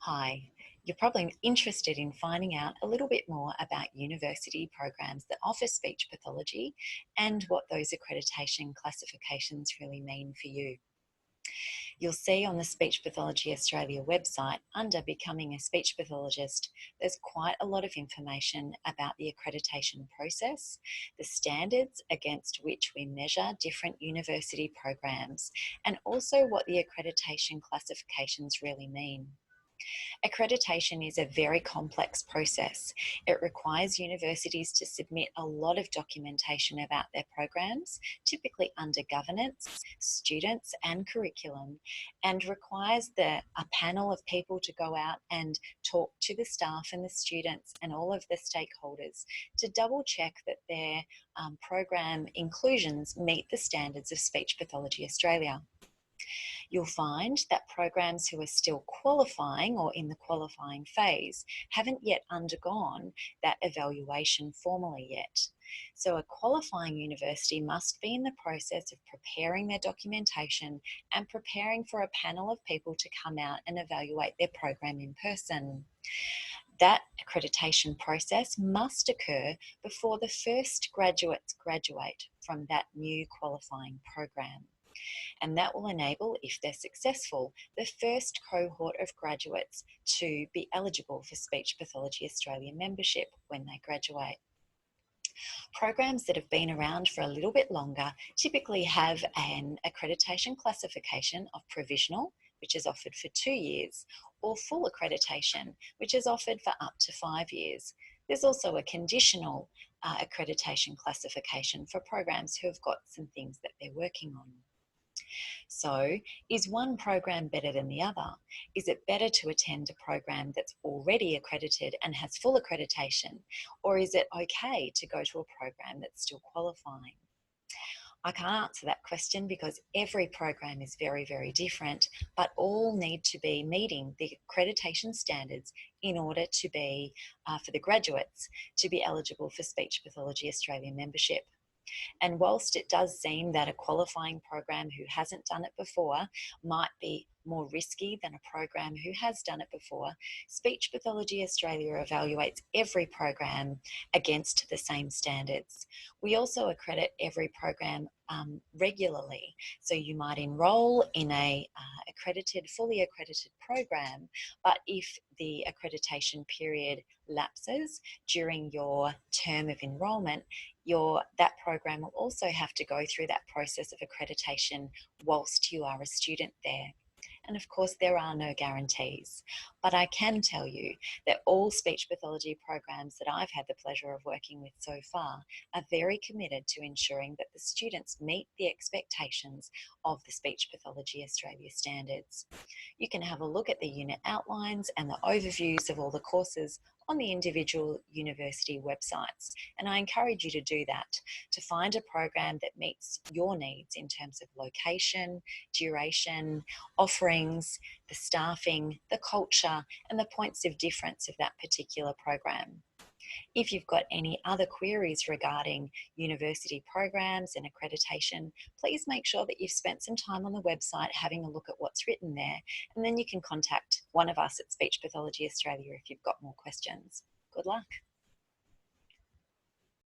Hi, you're probably interested in finding out a little bit more about university programs that offer speech pathology and what those accreditation classifications really mean for you. You'll see on the Speech Pathology Australia website under Becoming a Speech Pathologist, there's quite a lot of information about the accreditation process, the standards against which we measure different university programs, and also what the accreditation classifications really mean. Accreditation is a very complex process. It requires universities to submit a lot of documentation about their programs, typically under governance, students, and curriculum, and requires a panel of people to go out and talk to the staff and the students and all of the stakeholders to double check that their program inclusions meet the standards of Speech Pathology Australia. You'll find that programs who are still qualifying or in the qualifying phase haven't yet undergone that evaluation formally yet. So, a qualifying university must be in the process of preparing their documentation and preparing for a panel of people to come out and evaluate their program in person. That accreditation process must occur before the first graduates graduate from that new qualifying program, and that will enable, if they're successful, the first cohort of graduates to be eligible for Speech Pathology Australia membership when they graduate. Programs that have been around for a little bit longer typically have an accreditation classification of provisional, which is offered for 2 years, or full accreditation, which is offered for up to 5 years. There's also a conditional accreditation classification for programs who have got some things that they're working on. So, is one program better than the other? Is it better to attend a program that's already accredited and has full accreditation? Or is it okay to go to a program that's still qualifying? I can't answer that question because every program is very, very different, but all need to be meeting the accreditation standards in order to be, for the graduates, to be eligible for Speech Pathology Australia membership. And whilst it does seem that a qualifying program who hasn't done it before might be more risky than a program who has done it before, Speech Pathology Australia evaluates every program against the same standards. We also accredit every program regularly. So you might enrol in a fully accredited program, but if the accreditation period lapses during your term of enrolment, that program will also have to go through that process of accreditation whilst you are a student there. And of course, there are no guarantees, but I can tell you that all speech pathology programs that I've had the pleasure of working with so far are very committed to ensuring that the students meet the expectations of the Speech Pathology Australia standards. You can have a look at the unit outlines and the overviews of all the courses on the individual university websites, and I encourage you to do that, to find a program that meets your needs in terms of location, duration, offerings, the staffing, the culture, and the points of difference of that particular program. If you've got any other queries regarding university programs and accreditation, please make sure that you've spent some time on the website having a look at what's written there, and then you can contact one of us at Speech Pathology Australia if you've got more questions. Good luck.